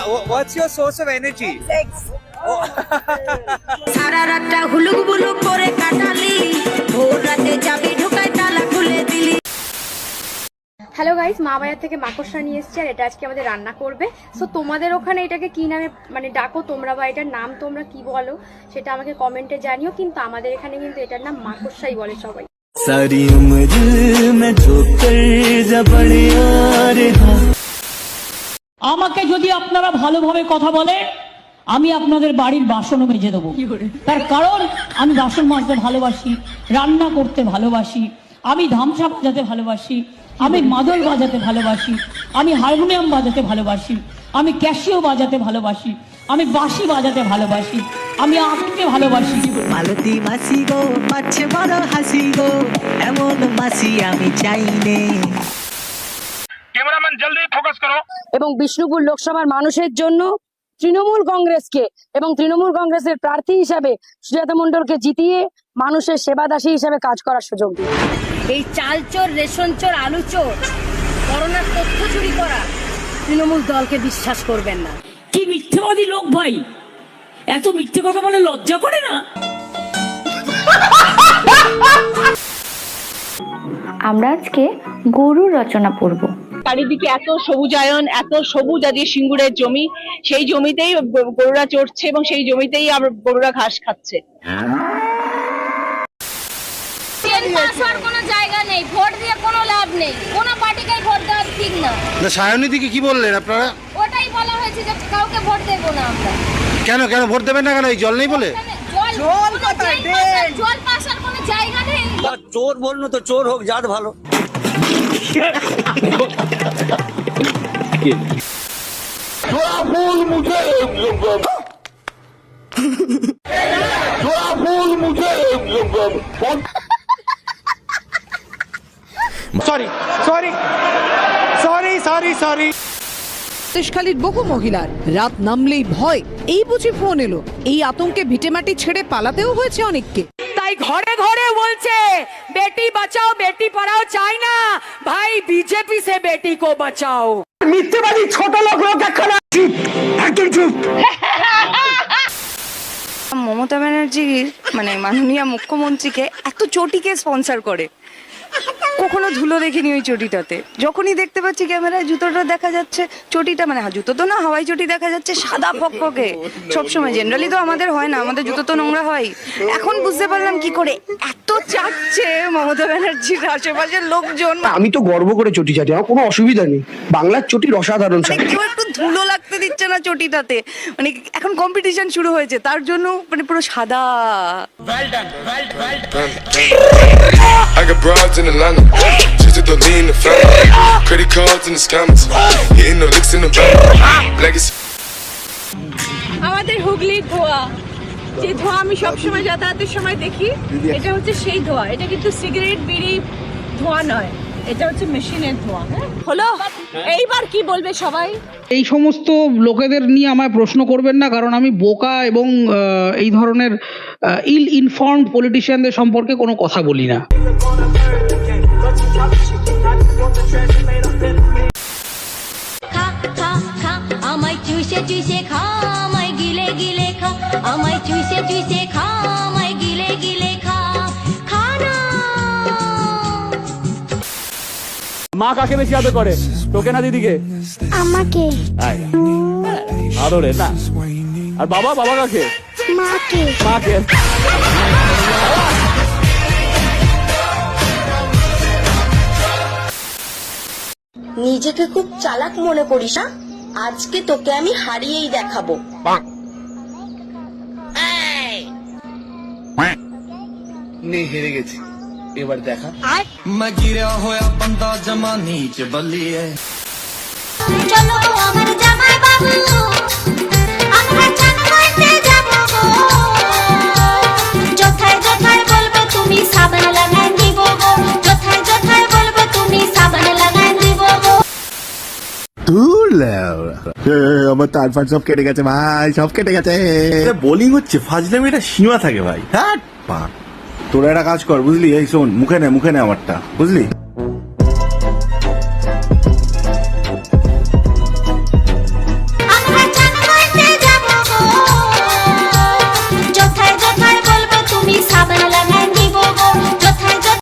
What's your source of energy? Sex. সারা রাতটা হুলুক বুলুক করে কাটালি, ভোর রাতে চাবি ঢোকায় তালা খুলে দিলি। হ্যালো গাইস, মা বাজার থেকে মাকড়সা নিয়ে এসেছে আর এটা আজকে আমাদের রান্না করবে। সো তোমাদের ওখানে এটাকে কি নামে মানে ডাকো তোমরা, বা এটার নাম তোমরা কি বলো সেটা আমাকে কমেন্টে জানিও। কিন্তু আমাদের এখানে কিন্তু এটার নাম মাকড়সাই বলে সবাই। सारी उम्र में जो कर जबड़े আমাকে যদি আপনারা ভালোভাবে কথা বলেন, আমি আপনাদের বাড়ির বাসনও মেজে দেবো। তার কারণ আমি বাসন মাজতে ভালোবাসি, রান্না করতে ভালোবাসি, আমি ধামসা বাজাতে ভালোবাসি, আমি মাদল বাজাতে ভালোবাসি, আমি হারমোনিয়াম বাজাতে ভালোবাসি, আমি ক্যাশিও বাজাতে ভালোবাসি, আমি বাঁশি বাজাতে ভালোবাসি, আমি আঁকতে ভালোবাসি। মালতী মাসি গো পাচ্ছে বড় হাসি গো, এমন মাসি আমি চাইনে। ক্যামেরাম্যান জলদি ফোকাস করো। এবং বিষ্ণুপুর লোকসভার মানুষের জন্য তৃণমূল কংগ্রেসকে এবং তৃণমূল কংগ্রেসের প্রার্থী হিসাবে সুজাতা মণ্ডলকে জিতিয়ে মানুষের সেবাদাসী হিসাবে কাজ করার সুযোগ দিই। এই চাল চোর, রেশন চোর, আলু চোর, করোনার তথ্য চুরি করা তৃণমূল দলকে বিশ্বাস করবেন না। কি মিথ্যেবাদী লোক ভাই, এত মিথ্যে কথা বলে লজ্জা করে না? আমরা আজকে গরুর রচনা পড়ব। চারিদিকে এত সবুজায়ন, এত সবুজ আজকে সিঙ্গুরের জমি, সেই জমিতেই গরুরা চড়ছে এবং সেই জমিতেই আবার গরুরা ঘাস খাচ্ছে। কোনো জায়গা নেই, ভোট দিয়ে কোনো লাভ নেই, কোনো পার্টিকে ভোট দেওয়া ঠিক না। সায়নীদিকে কি বললেন আপনারা? ওটাই বলা হয়েছে যে কাউকে ভোট দেব না আমরা। কেন কেন ভোট দেবেন না কেন? এই জল নেই বলে? জল কোথায়? জল পাশার কোনো জায়গা নেই। চোর বললো তো চোর হোক, জাত ভালো। সন্দেশখালীর বহু মহিলার রাত নামলেই ভয়, এই বুঝি ফোন এলো, এই আতঙ্কে ভিটেমাটি ছেড়ে পালাতেও হয়েছে অনেককে। তাই ঘরে ঘরে বলছে বেটি বাঁচাও বেটি পড়াও, চাই না ভাই বিজেপি সে বেটি কো বাঁচাও। মিথ্যেবাদী ছোট লোক লোক একখানা। চুপ, একদম চুপ। মমতা ব্যানার্জির মানে মাননীয় মুখ্যমন্ত্রীকে এত চটিকে স্পন্সর করে, কখনো ধুলো দেখিনি ওই চটিটাতে। যখনই দেখতে পাচ্ছি ক্যামেরায় জুতোটা দেখা যাচ্ছে, চটিটা মানে জুতো তো না, হাওয়াই চটি দেখা যাচ্ছে সাদা ফকফকে। সবসময় জেনারেলি তো আমাদের হয় না, আমাদের জুতো তো নোংরা হয়। এখন বুঝতে পারলাম কি করে এত চাটছে মমতা ব্যানার্জির আশেপাশের লোকজন। আমি তো গর্ব করে চটি চাটি, আমার কোনো অসুবিধা নেই। বাংলার চটির অসাধারণ। মানে কেউ একটু ধুলো লাগতে দিচ্ছে না চটিটাতে। মানে এখন কম্পিটিশন শুরু হয়েছে, তার জন্য মানে পুরো সাদা। I got broads in Atlanta, just to the lean the family, credit cards in the scammers, hitting the licks in the van, legacy. আমাদের হুগলির ধোঁয়া, যে ধোঁয়া আমি সবসময় যাতায়াতের সময় দেখি, এটা হচ্ছে সেই ধোঁয়া। এটা কিন্তু সিগারেট বিড়ি ধোঁয়া নয়, এটা হচ্ছে মেশিনের ধোঁয়া। হলো, এইবার কি বলবে সবাই? এই সমস্ত লোকেদের নিয়ে আমায় প্রশ্ন করবেন না, কারণ আমি বোকা এবং এই ধরনের ইল ইনফর্মড পলিটিশিয়ানদের সম্পর্কে কোনো কথা বলি না। আমায় চুষে চুষে খা, আমায় গিলে গিলে খা, আমায় চুষে চুষে খা, আমায় গিলে গিলে খা, খানা। মা কাকে বেশি আদর করে, তোকে না দিদিকে? আমাকে। আদরে না। আর বাবা বাবা কাকে? মাকে। মাকে। নিজেকে খুব চালাক মনে করিস না? আজকে তোকে আমি হারিয়েই দেখাবো। নে হেরে গেছি, এবার দেখা। मैं गिरा होया बंदा जमा नीच बलिए। চলো আমার জামাই বাবু, আমরা চান করতে যাব গো। যথায় যথায় বলবো তুমি সাবান লাগাই দিব গো, যথায় যথায় বলবো তুমি সাবান লাগাই দিব গো। আমার তার ফার সব কেটে গেছে ভাই, সব কেটে গেছে। বোলিং হচ্ছে ফাজলামিটা সীমা থাকে ভাই। হ্যাঁ, তোরা একটা কাজ কর বুঝলি, এই শোন, মুখে নে আমারটা বুঝলি।